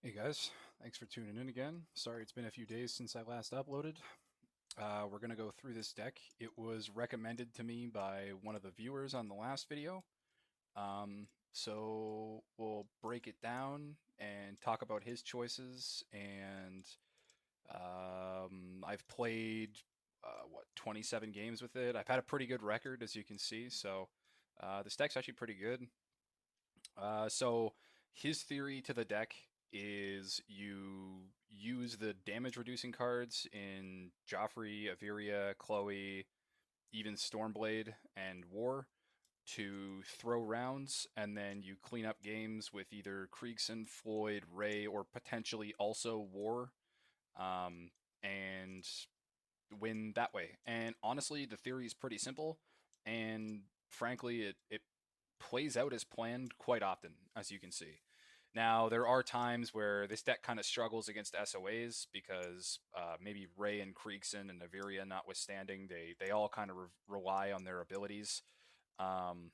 Hey guys, thanks for tuning in again. Sorry it's been a few days since I last uploaded. We're going to go through this deck. It was recommended to me by one of the viewers on the last video. So we'll break it down and talk about his choices. And I've played, 27 games with it. I've had a pretty good record, as you can see. So this deck's actually pretty good. So his theory to the deck is you use the damage reducing cards in Joffrey, Averia, Chloe, even Stormblade and War to throw rounds, and then you clean up games with either Kriegson, Floyd, Ray, or potentially also War, and win that way. And honestly, the theory is pretty simple, and frankly, it plays out as planned quite often, as you can see. Now, there are times where this deck kind of struggles against SOAs because maybe Ray and Kriegson and Naviria notwithstanding, they all kind of rely on their abilities. Um,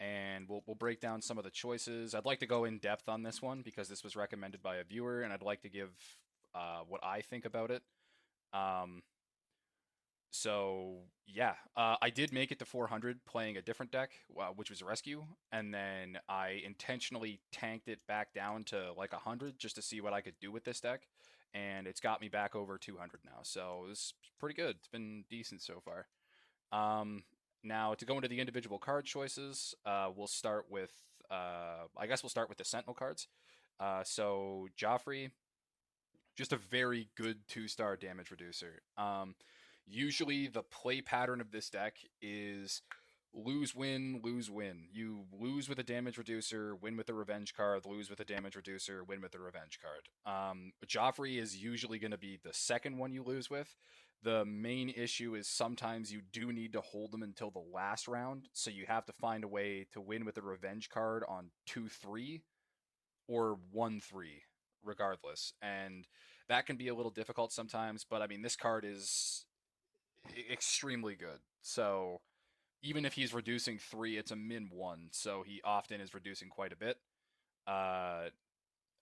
and we'll break down some of the choices. I'd like to go in depth on this one because this was recommended by a viewer, and I'd like to give what I think about it. Um, so yeah, I did make it to 400 playing a different deck, which was Rescue, and then I intentionally tanked it back down to like 100 just to see what I could do with this deck, and it's got me back over 200 now. So it's pretty good. It's been decent so far. Um, Now to go into the individual card choices, we'll start with I guess we'll start with the Sentinel cards. So Joffrey, just a very good two-star damage reducer. Usually the play pattern of this deck is lose, win, lose, win. You lose with a damage reducer, win with a revenge card, lose with a damage reducer, win with a revenge card. Joffrey is usually going to be the second one you lose with. The main issue is sometimes you do need to hold them until the last round, so you have to find a way to win with a revenge card on 2-3 or 1-3 regardless. And that can be a little difficult sometimes, but I mean, this card is extremely good. So even if he's reducing 3, it's a min 1, so he often is reducing quite a bit. Uh,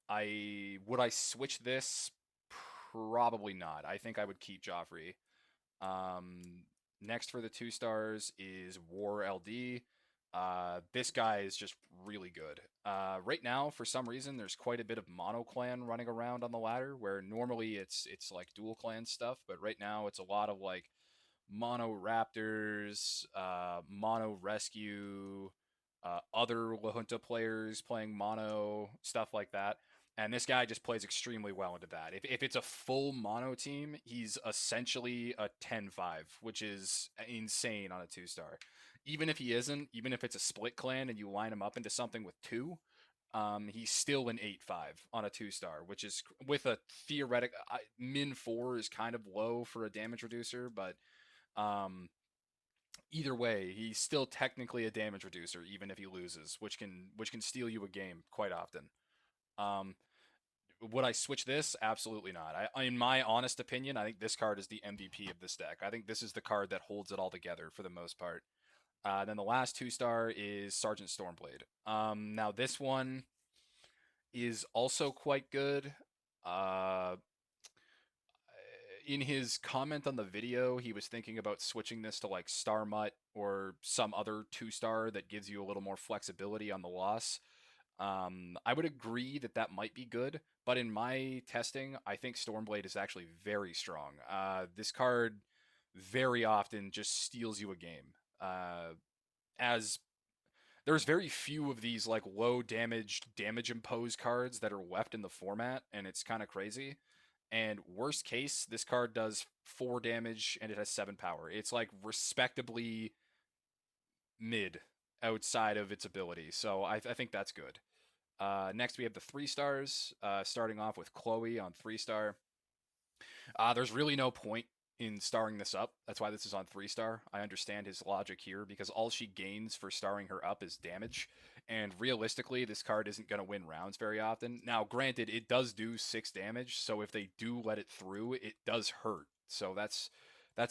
I switch this? Probably not. I think I would keep Joffrey. Um, Next for the 2 stars is War LD. This guy is just really good. Right now, for some reason, there's quite a bit of mono clan running around on the ladder, where normally it's like dual clan stuff, but right now it's a lot of like mono raptors, mono rescue, other La Junta players playing mono stuff like that. And this guy just plays extremely well into that. If it's a full mono team, he's essentially a 10-5, which is insane on a 2 star. Even if he isn't, even if it's a split clan and you line him up into something with two, he's still an 8-5 on a 2 star, which is with a theoretic min 4 is kind of low for a damage reducer, but um, either way, he's still technically a damage reducer, even if he loses, which can steal you a game quite often. Um, would I switch this? Absolutely not. In my honest opinion, I think this card is the MVP of this deck. I think this is the card that holds it all together for the most part. Then the last 2 star is Sergeant Stormblade. Now this one is also quite good. Uh, in his comment on the video, he was thinking about switching this to like Star Mutt or some other 2 star that gives you a little more flexibility on the loss. I would agree that that might be good, but in my testing, I think Stormblade is actually very strong. This card very often just steals you a game. As there's very few of these like low damage imposed cards that are left in the format, and it's kind of crazy. And worst case, this card does 4 damage and it has 7 power. It's like respectably mid outside of its ability. So I think that's good. Next, we have the 3 stars, starting off with Chloe on 3 star. There's really no point in starring this up. That's why this is on 3 star. I understand his logic here because all she gains for starring her up is damage. And realistically, this card isn't going to win rounds very often. Now, granted, it does do 6 damage, so if they do let it through, it does hurt. So that's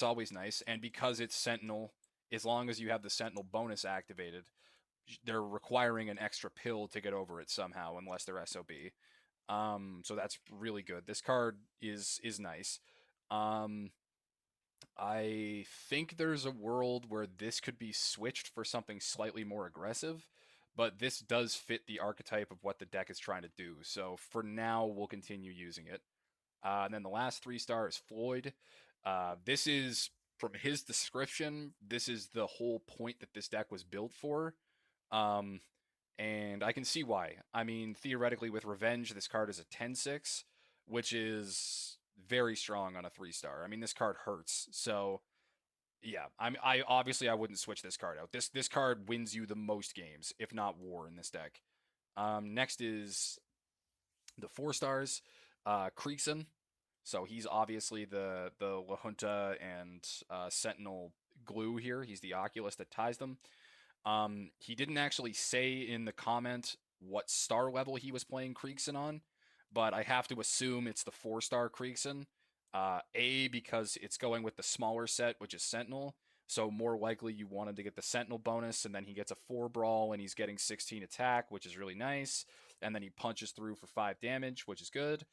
always nice. And because it's Sentinel, as long as you have the Sentinel bonus activated, they're requiring an extra pill to get over it somehow, unless they're SOB. So that's really good. This card is nice. Um, I think there's a world where this could be switched for something slightly more aggressive, but this does fit the archetype of what the deck is trying to do. So for now, we'll continue using it. And then the last 3-star is Floyd. This is, from his description, this is the whole point that this deck was built for. Um, and I can see why. I mean, theoretically, with Revenge, this card is a 10-6, which is very strong on a 3-star. I mean, this card hurts. So yeah, I obviously I wouldn't switch this card out. This card wins you the most games, if not war, in this deck. Next is the 4-stars, Creekson. So he's obviously the La Junta and Sentinel glue here. He's the Oculus that ties them. He didn't actually say in the comment what star level he was playing Creekson on, but I have to assume it's the 4-star Creekson. Because it's going with the smaller set, which is Sentinel. So more likely you want him to get the Sentinel bonus, and then he gets a 4 brawl, and he's getting 16 attack, which is really nice. And then he punches through for 5 damage, which is good.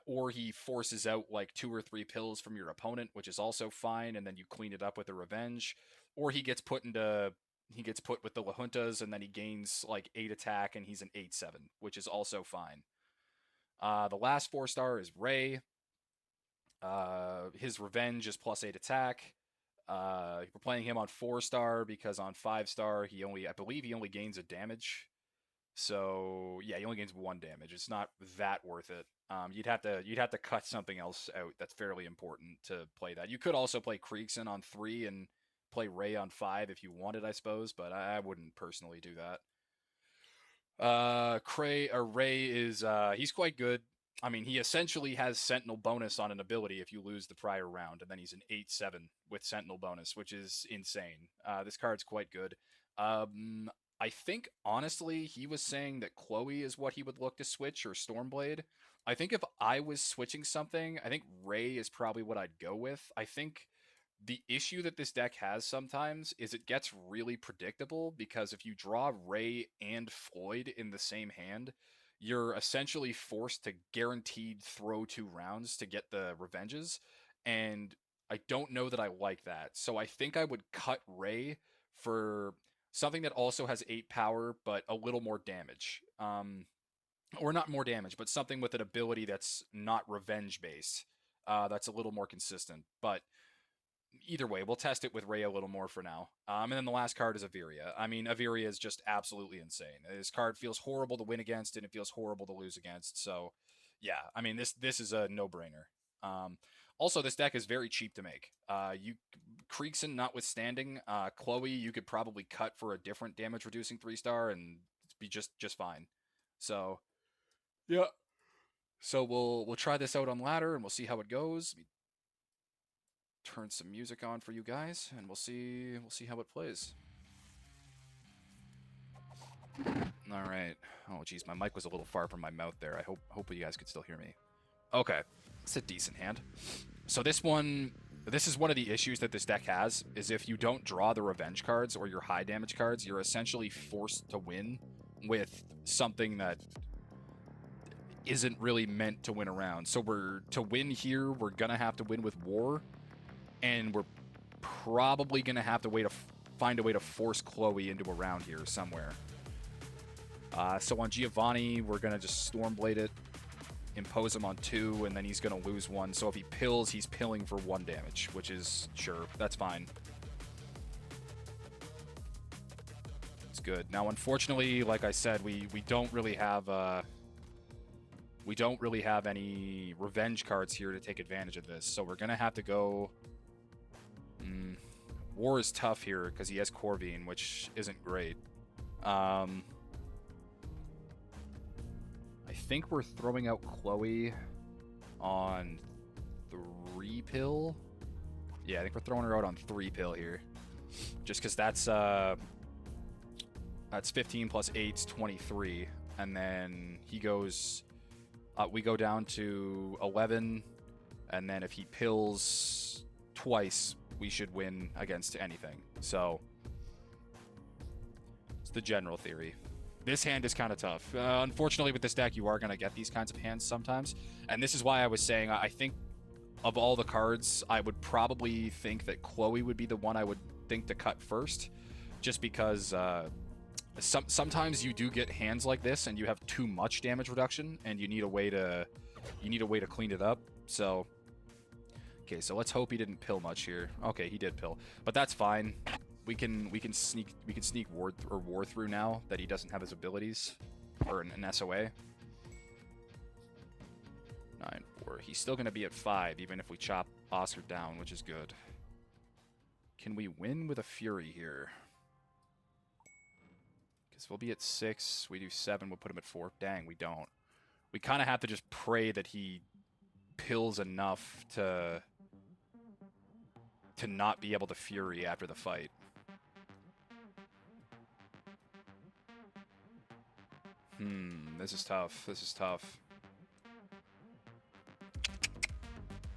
Or he forces out like 2 or 3 pills from your opponent, which is also fine, and then you clean it up with a Revenge. Or he gets put with the La Juntas, and then he gains like 8 attack, and he's an 8/7, which is also fine. The last 4-star is Ray. His Revenge is +8 attack. We're playing him on 4-star because on 5-star I believe he only gains a damage. So yeah, he only gains 1 damage. It's not that worth it. You'd have to cut something else out that's fairly important to play that. You could also play Creekson on 3 and play Ray on 5 if you wanted, I suppose, but I wouldn't personally do that. Ray is he's quite good. I mean, he essentially has Sentinel bonus on an ability if you lose the prior round, and then he's an 8/7 with Sentinel bonus, which is insane. This card's quite good. I think honestly he was saying that Chloe is what he would look to switch, or Stormblade. I think if I was switching something, I think Ray is probably what I'd go with. I think the issue that this deck has sometimes is it gets really predictable because if you draw Ray and Floyd in the same hand, you're essentially forced to guaranteed throw 2 rounds to get the revenges. And I don't know that I like that. So I think I would cut Ray for something that also has 8 power, but a little more damage. Or not more damage, but something with an ability that's not revenge based. That's a little more consistent. But either way, we'll test it with Ray a little more for now. And then the last card is Averia. I mean, Averia is just absolutely insane. This card feels horrible to win against, and it feels horrible to lose against. So, yeah, I mean, this is a no-brainer. Also, this deck is very cheap to make. Creekson notwithstanding, Chloe you could probably cut for a different damage-reducing 3-star and be just fine. So, yeah. So we'll try this out on ladder, and we'll see how it goes. Turn some music on for you guys, and we'll see how it plays. All right. Oh, geez, my mic was a little far from my mouth there. I hope you guys could still hear me. Okay, it's a decent hand. So this is one of the issues that this deck has, is if you don't draw the revenge cards or your high damage cards, you're essentially forced to win with something that isn't really meant to win around. So to win here, we're gonna have to win with war, and we're probably gonna have to find a way to force Chloe into a round here somewhere. So on Giovanni, we're gonna just Stormblade it, impose him on 2, and then he's gonna lose 1. So if he pills, he's pilling for 1 damage, which is sure, that's fine. It's good. Now, unfortunately, like I said, we don't really have any revenge cards here to take advantage of this. So we're gonna have to go. War is tough here because he has Corvine, which isn't great. I think we're throwing out Chloe on 3 pill. Yeah, I think we're throwing her out on 3 pill here, just because that's 15 plus 8's 23, and then he goes. We go down to 11, and then if he pills twice, we should win against anything. So it's the general theory. This hand is kind of tough. Unfortunately, with this deck, you are going to get these kinds of hands sometimes. And this is why I was saying I think of all the cards, I would probably think that Chloe would be the one I would think to cut first. Just because sometimes you do get hands like this and you have too much damage reduction and you need a way to clean it up. So okay, so let's hope he didn't pill much here. Okay, he did pill, but that's fine. We can sneak war through now that he doesn't have his abilities or an SOA. 9-4. He's still gonna be at 5 even if we chop Oscar down, which is good. Can we win with a Fury here? Because we'll be at 6. We do 7. We'll put him at 4. Dang, we don't. We kind of have to just pray that he pills enough to not be able to Fury after the fight. This is tough. This is tough.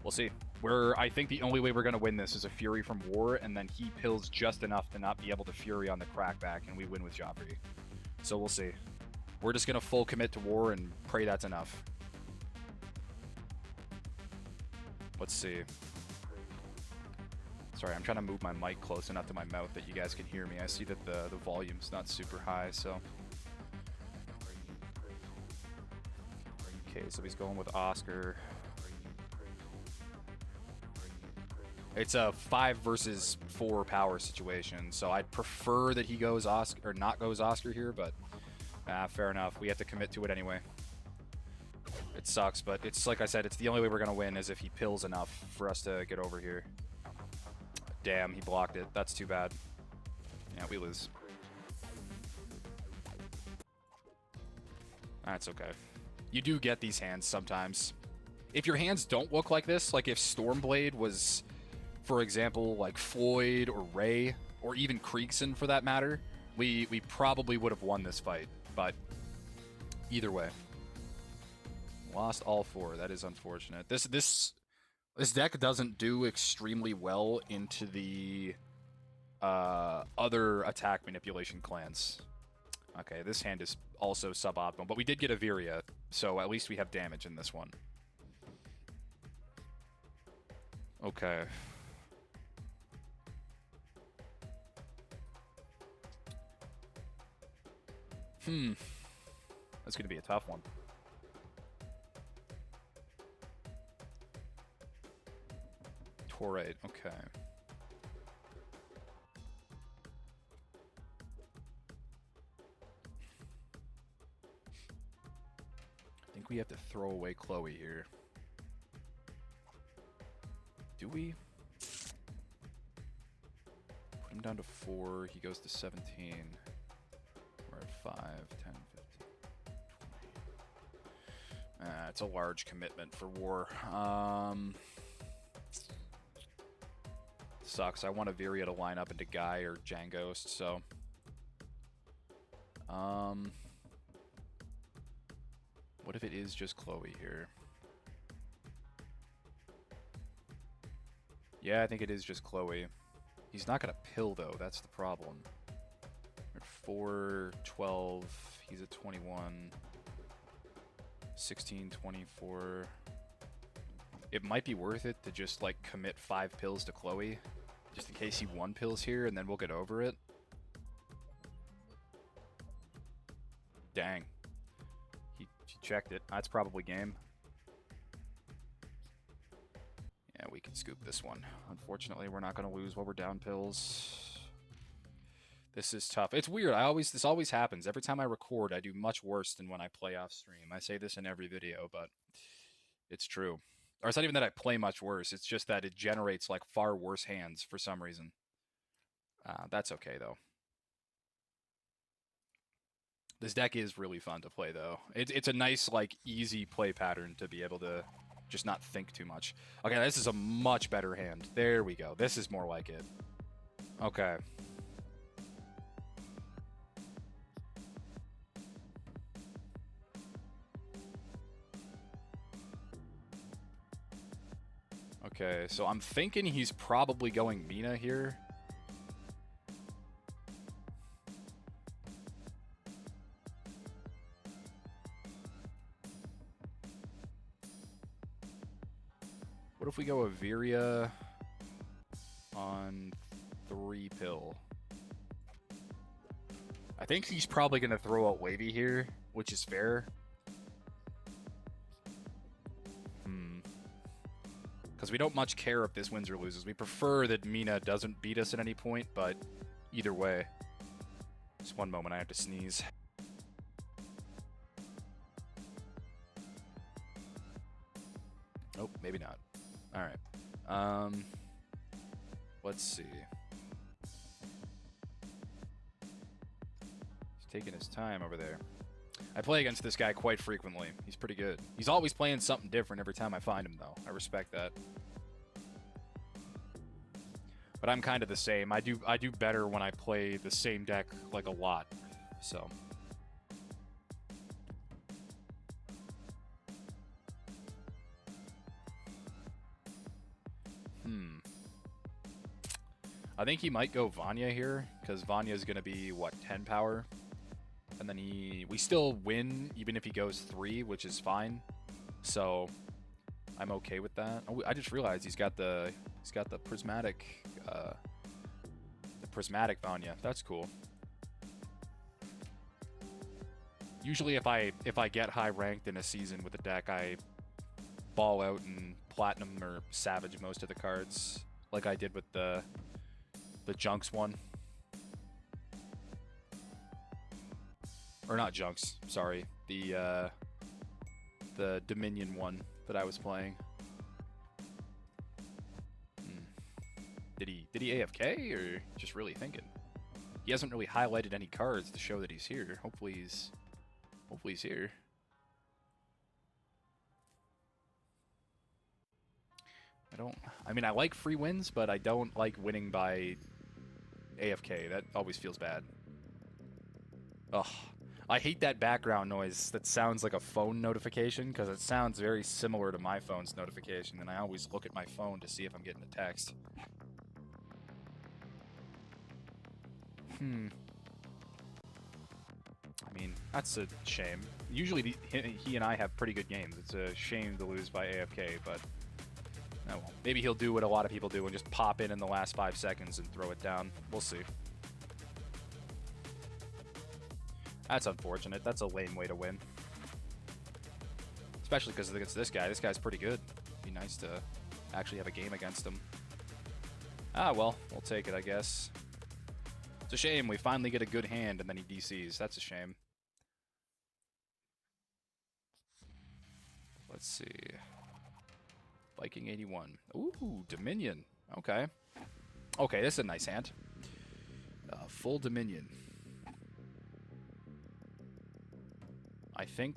We'll see. I think the only way we're going to win this is a Fury from War, and then he pills just enough to not be able to Fury on the crackback, and we win with Joffrey. So we'll see. We're just going to full commit to War and pray that's enough. Let's see. Sorry, I'm trying to move my mic close enough to my mouth that you guys can hear me. I see that the volume's not super high, so... Okay, so he's going with Oscar. It's a 5 versus 4 power situation, so I'd prefer that he goes Oscar or not goes Oscar here, but fair enough. We have to commit to it anyway. It sucks, but it's like I said, it's the only way we're gonna win is if he pills enough for us to get over here. Damn, he blocked it. That's too bad. Yeah, we lose. That's okay. You do get these hands sometimes. If your hands don't look like this, like if Stormblade was, for example, like Floyd or Ray, or even Kriegson for that matter, we probably would have won this fight. But either way, lost all 4. That is unfortunate. This deck doesn't do extremely well into the other attack manipulation clans. Okay, this hand is also suboptimal, but we did get a Viria, so at least we have damage in this one. Okay. That's going to be a tough one. Torrate, okay. I think we have to throw away Chloe here. Do we? Put him down to 4. He goes to 17. We're at 5, 10, 15, 20. It's a large commitment for War. Sucks. I want a Viria to line up into Guy or Janghost, so... What if it is just Chloe here? Yeah, I think it is just Chloe. He's not gonna pill, though. That's the problem. We're at 4, 12. He's at 21. 16, 24. It might be worth it to just, like, commit 5 pills to Chloe. Just in case he 1 pills here, and then we'll get over it. Dang. He checked it. That's probably game. Yeah, we can scoop this one. Unfortunately, we're not going to lose while we're down pills. This is tough. It's weird. This always happens. Every time I record, I do much worse than when I play off stream. I say this in every video, but it's true. Or it's not even that I play much worse. It's just that it generates like far worse hands for some reason. That's okay, though. This deck is really fun to play, though. It's a nice, like, easy play pattern to be able to just not think too much. Okay, this is a much better hand. There we go. This is more like it. Okay. Okay, so I'm thinking he's probably going Mina here. What if we go Averia on 3 pill? I think he's probably going to throw out Wavy here, which is fair. Because we don't much care if this wins or loses. We prefer that Mina doesn't beat us at any point, but either way. Just one moment, I have to sneeze. Oh, maybe not. Alright. Let's see. He's taking his time over there. I play against this guy quite frequently. He's pretty good. He's always playing something different every time I find him, though. I respect that. But I'm kind of the same. I do better when I play the same deck like a lot. So. I think he might go Vanya here, because Vanya's going to be, what, 10 power? And then we still win, even if he goes 3, which is fine. So, I'm okay with that. Oh, I just realized he's got the prismatic, Vanya. That's cool. Usually, if I get high ranked in a season with a deck, I ball out and platinum or savage most of the cards, like I did with the Junks one. Or not Junks, sorry. The Dominion one that I was playing. Did he AFK or just really thinking? He hasn't really highlighted any cards to show that he's here. Hopefully he's here. I mean I like free wins, but I don't like winning by AFK. That always feels bad. Ugh. I hate that background noise that sounds like a phone notification, because it sounds very similar to my phone's notification, and I always look at my phone to see if I'm getting a text. I mean, that's a shame. Usually he and I have pretty good games. It's a shame to lose by AFK, but oh well. Maybe he'll do what a lot of people do and just pop in the last 5 seconds and throw it down. We'll see. That's unfortunate. That's a lame way to win. Especially because against this guy. This guy's pretty good. It'd be nice to actually have a game against him. Ah, well, we'll take it, I guess. It's a shame. We finally get a good hand and then he DCs. That's a shame. Let's see. Viking 81. Ooh, Dominion. Okay. Okay, this is a nice hand. Full Dominion. I think,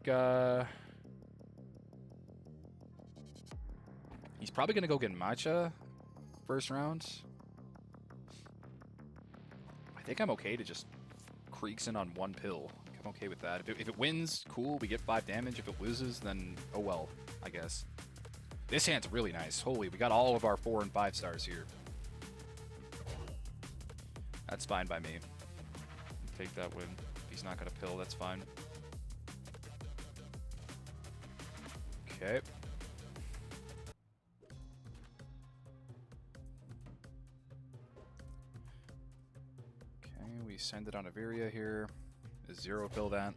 he's probably going to go get Matcha first round. I think I'm okay to just creeks in on 1 pill. I'm okay with that. If it wins, cool, we get 5 damage. If it loses, then oh well, I guess. This hand's really nice. Holy, we got all of our 4 and 5 stars here. That's fine by me. Take that win. If he's not going to pill, that's fine. Okay. Okay, we send it on Averia here. A 0 pill that.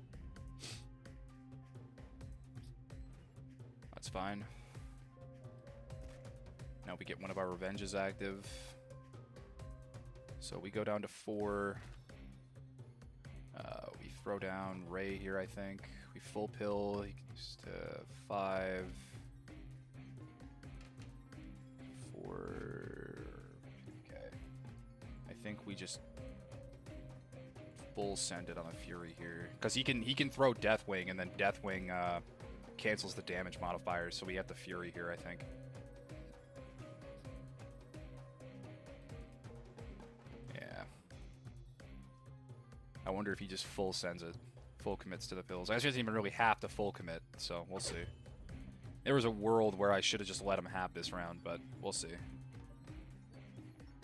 That's fine. Now we get one of our revenges active. So we go down to 4. We throw down Ray here, I think. We full pill. He goes to 5. 4. Okay. I think we just full send it on the Fury here, because he can throw Deathwing, and then Deathwing cancels the damage modifier. So we have the Fury here, I think. I wonder if he just full sends it. Full commits to the pills. I guess he doesn't even really have to full commit, so we'll see. There was a world where I should have just let him have this round, but we'll see.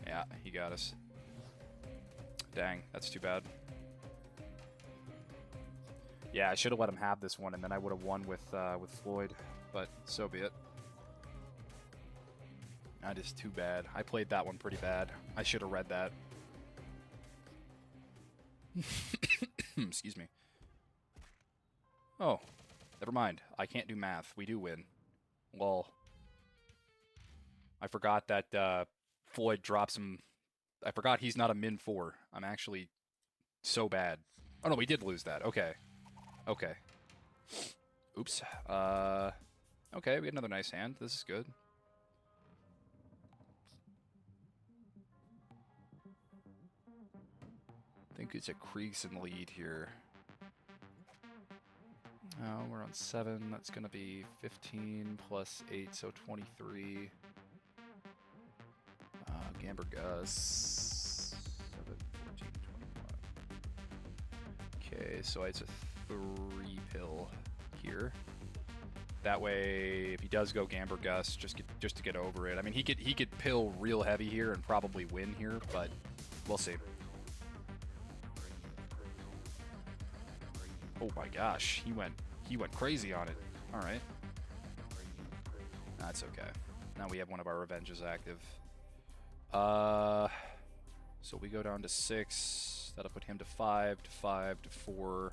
Yeah, he got us. Dang, that's too bad. Yeah, I should have let him have this one, and then I would have won with Floyd, but so be it. That is too bad. I played that one pretty bad. I should have read that. Excuse me. Oh, never mind. I can't do math. We do win. Lol. I forgot that Floyd drops him. I forgot he's not a min 4. I'm actually so bad. Oh no, we did lose that. Okay. Okay. Oops. Okay, we had another nice hand. This is good. I think it's a Kriegson lead here. Oh, we're on 7. That's going to be 15 plus 8, so 23. Gamber Gus. 7, 14, 21. Okay, so it's a 3 pill here. That way, if he does go Gamber Gus, just to get over it. I mean, he could pill real heavy here and probably win here, but we'll see. Oh my gosh, he went crazy on it. All right, that's okay. Now we have one of our revenges active. So we go down to 6. That'll put him to 5, to 5, to 4.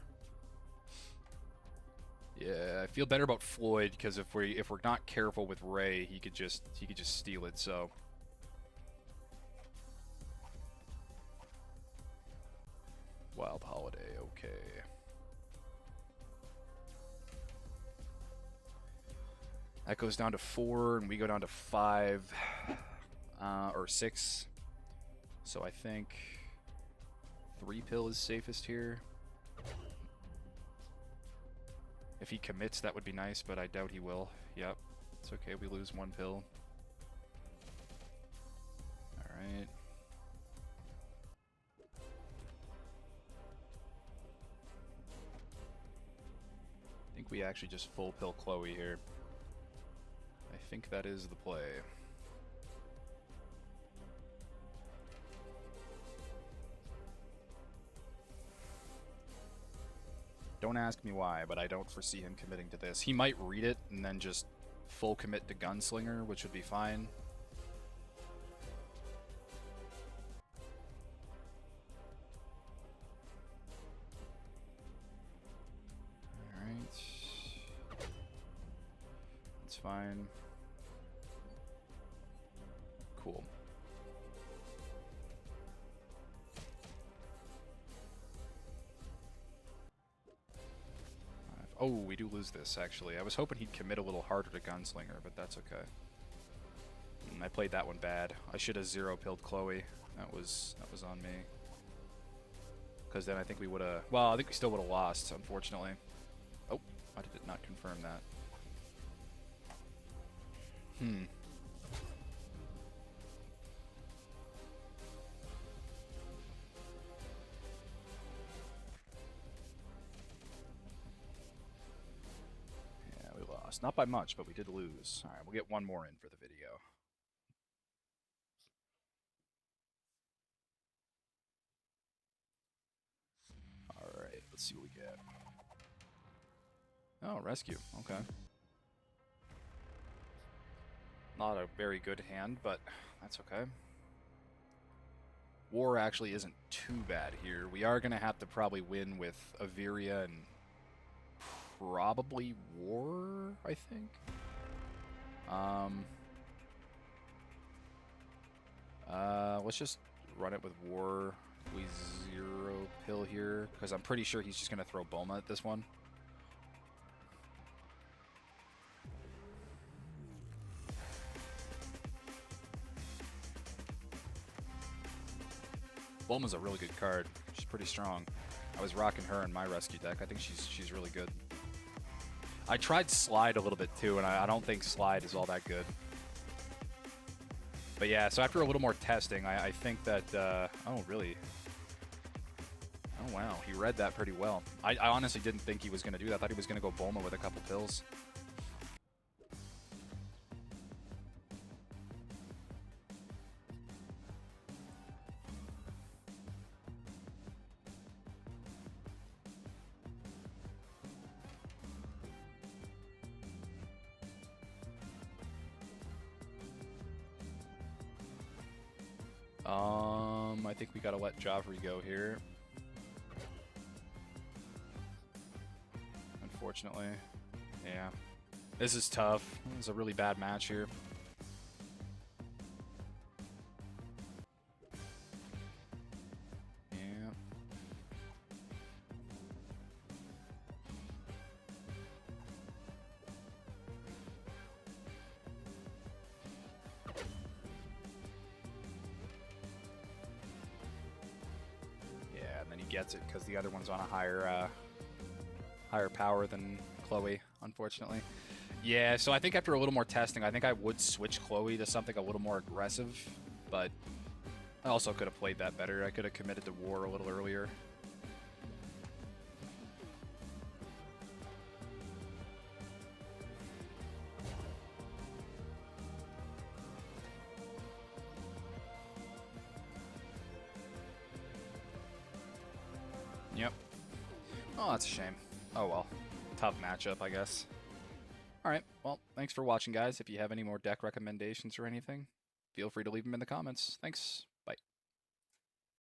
Yeah, I feel better about Floyd because if we're not careful with Ray, he could just steal it. So. Wild Holiday, okay. That goes down to 4, and we go down to 5, or 6. So I think 3 pill is safest here. If he commits, that would be nice, but I doubt he will. Yep, it's okay. We lose 1 pill. All right. I think we actually just full pill Chloe here. I think that is the play. Don't ask me why, but I don't foresee him committing to this. He might read it and then just full commit to Gunslinger, which would be fine. Alright. That's fine. Cool. Oh, we do lose this, actually. I was hoping he'd commit a little harder to Gunslinger, but that's okay. I played that one bad. I should have 0-pilled Chloe. That was on me. Because then I think we would have... Well, I think we still would have lost, unfortunately. Oh, why did it not confirm that? Not by much, but we did lose. All right, we'll get one more in for the video. All right, let's see what we get. Oh, rescue. Okay. Not a very good hand, but that's okay. War actually isn't too bad here. We are going to have to probably win with Averia and probably War, I think. Let's just run it with War. We 0-pill here, because I'm pretty sure he's just going to throw Bulma at this one. Bulma's a really good card. She's pretty strong. I was rocking her in my rescue deck. I think she's really good. I tried Slide a little bit too, and I don't think Slide is all that good. But yeah, so after a little more testing, I think that... oh, really? Oh, wow. He read that pretty well. I honestly didn't think he was going to do that. I thought he was going to go Bulma with a couple pills. I think we gotta let Joffrey go here. Unfortunately. Yeah. This is tough. This is a really bad match here. Yeah. Yeah, and then he gets it because the other one's on a higher power than Chloe, unfortunately. Yeah, so I think after a little more testing, I think I would switch Chloe to something a little more aggressive, but I also could have played that better. I could have committed to war a little earlier. Yep. Oh, that's a shame. Oh well. Tough matchup, I guess. Alright, well, thanks for watching, guys. If you have any more deck recommendations or anything, feel free to leave them in the comments. Thanks.